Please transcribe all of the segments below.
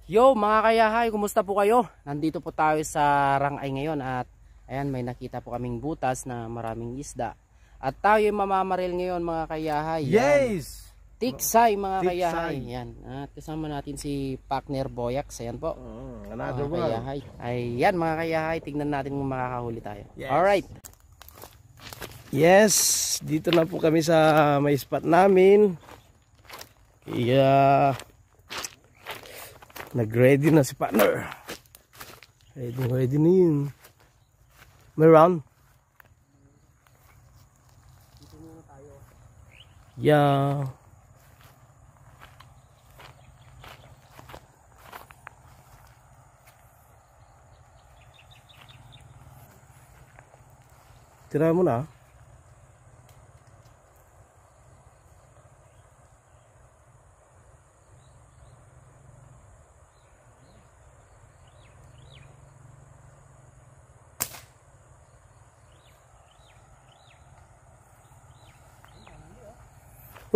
Yo mga kayahay, kumusta po kayo? Nandito po tayo sa Rangay ngayon at ayan, may nakita po kaming butas na maraming isda. At tayo mamamaril ngayon mga kayahay. Yes! Tiksay mga Tiksay. kayahay. Yan. At kasama natin si Partner Boyax. Ayan po. Another mga one. kayahay. Ayan mga kayahay, tignan natin kung makakahuli tayo. Yes. Alright. Yes, dito na po kami sa may spot namin. Kaya nag-ready na si partner. Ready na yun. May round? Yeah. Tira mo na.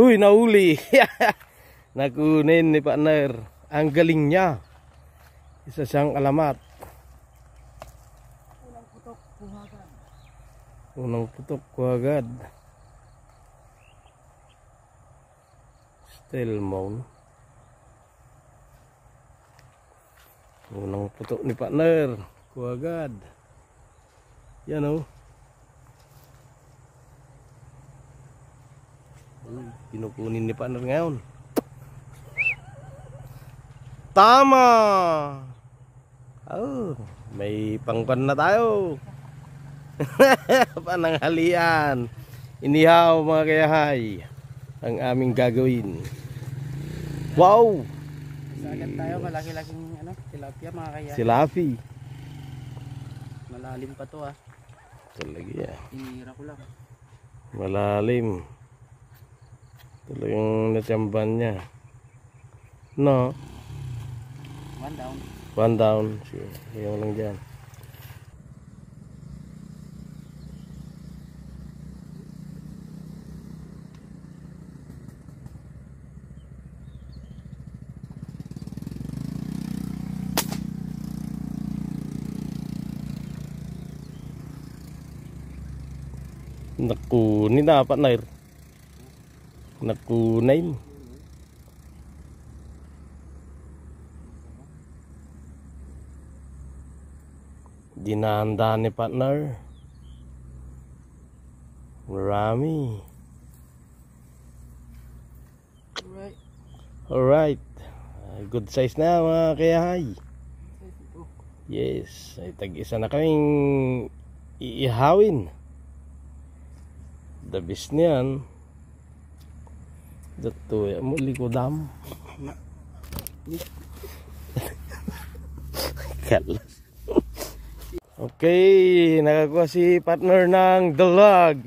Uy, nahuli. Nakunin ni partner. Ang galing niya. Isa siyang alamat. Unang putok kuhagad. Still mount. Unang putok ni partner kuhagad. Yan o. Pinukunin ni partner ngayon. Tama. Oh, may pangpan na tayo. Pananghalian. Inihaw mga kayahay ang aming gagawin. Wow. Sagad tayo, malaki-laking tilapia mga kayahay. Silafi. Malalim pa to ah. Talaga yan. Tinira ko lang. Malalim. Talagang natsamban niya. No. One down. One down. Sure. Ayaw lang dyan. Nakunin na partner. Nakunin. Dinahanda ni partner. Marami. Alright. Alright. Good size na mga kayahay. Yes. Ay tag-isa na kaming iihawin. The best niyan. Dato ya mo likodam. Kalas. Okay, nakakuha si partner ng dalag.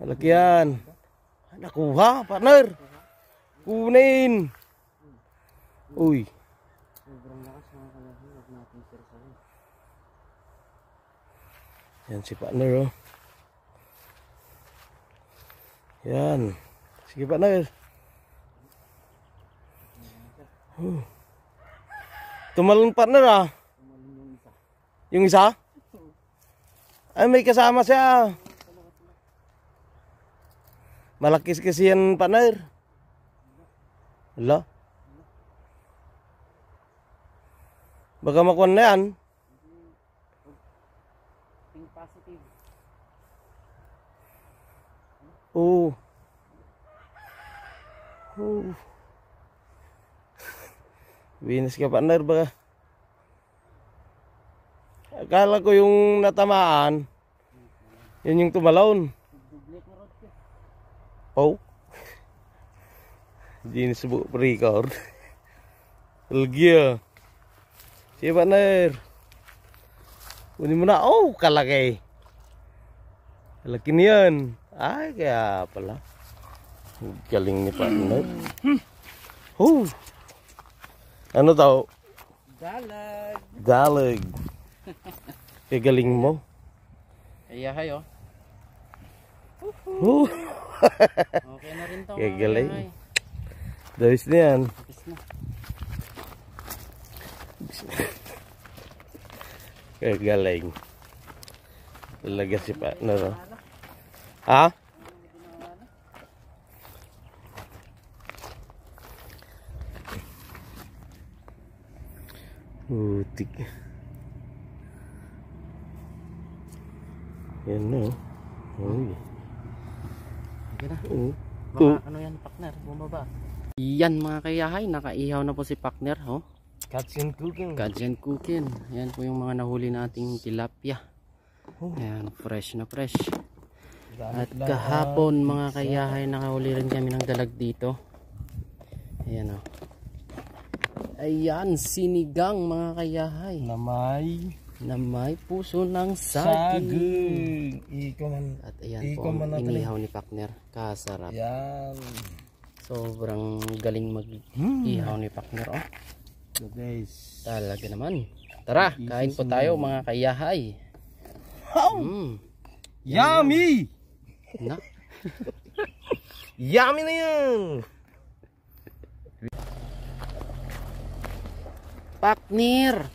Malaki yan. Nakuha partner. Kunin. Uy. Sobrang lakas mga kayahay. Huwag natin sirsahin. Yan si partner oh. Yan. Sige partner. Tumalon partner ah. Yung isa? Ay may kasama siya. Malaki kasi yan partner. Wala. Baka makuha na yan. Think positive. Oh. Winis ka partner baka. Akala ko yung natamaan. Yun yung tumalon. Oh. Hindi nasubok record. Talgya. Sige partner. Kunin mo na. Oh, kalaki. Kalaki niyan. Ay, kaya pala. Galing ni partner. Ano tao? Dalag. Dalag. Kaya galing mo. Kayahay oh. Okay na rin to. Kaya galing. Dawis na yan. Tapos Kagaling. Talaga si partner. Oh. Ha? Putik. Yan no. Uy. Okay na. Oh. Ano yan, partner? Bumaba. Yan mga kayahay, nakaihaw na po si partner. Oh. Catch and cooking. Catch and cooking. Yan po yung mga nahuli nating tilapia. Ayan, fresh na fresh. At kahapon mga kayahay, nakahuli rin kami ng dalag dito. Ayan o. Ayan, sinigang mga kayahay. Na may puso ng saging. At ayan po ang inihaw ni partner. Kasarap. Yan. Sobrang galing mag-ihaw ni partner. Oh. So guys. Talaga naman. Tara, kain po tayo mga kayahay. Yummy! Na? Yummy na yan! Partner!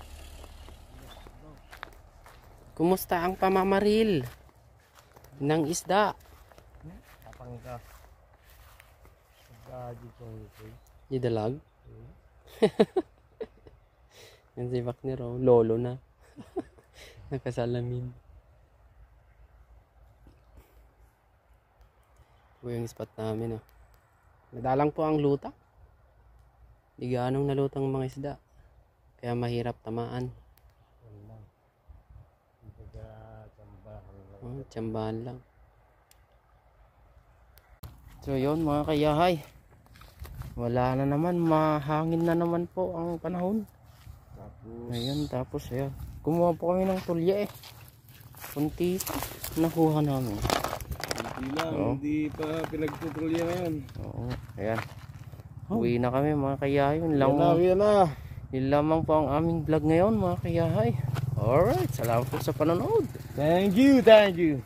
Kumusta ang pamamaril ng isda? Tapang ka. Di dalag? Yan si partner, oh. Lolo na. Nakasalamin. Ito yung spot namin, oh. Nadalang po ang luta. Di gaanong nalutang mga isda. Kaya mahirap tamaan. Oh, tsambahan lang. So yun mga kayahay. Wala na naman. Mahangin na naman po ang panahon. Ayan, tapos ayan. Kumuha po kami ng tulya eh. Kunti pa. Nakuha namin. Hindi lang, hindi pa pinagtutulya ngayon. Oo, ayan. Uwi na kami mga kayahay. Yun lamang po ang aming vlog ngayon mga kayahay. Alright, salamat po sa panonood. Thank you, thank you.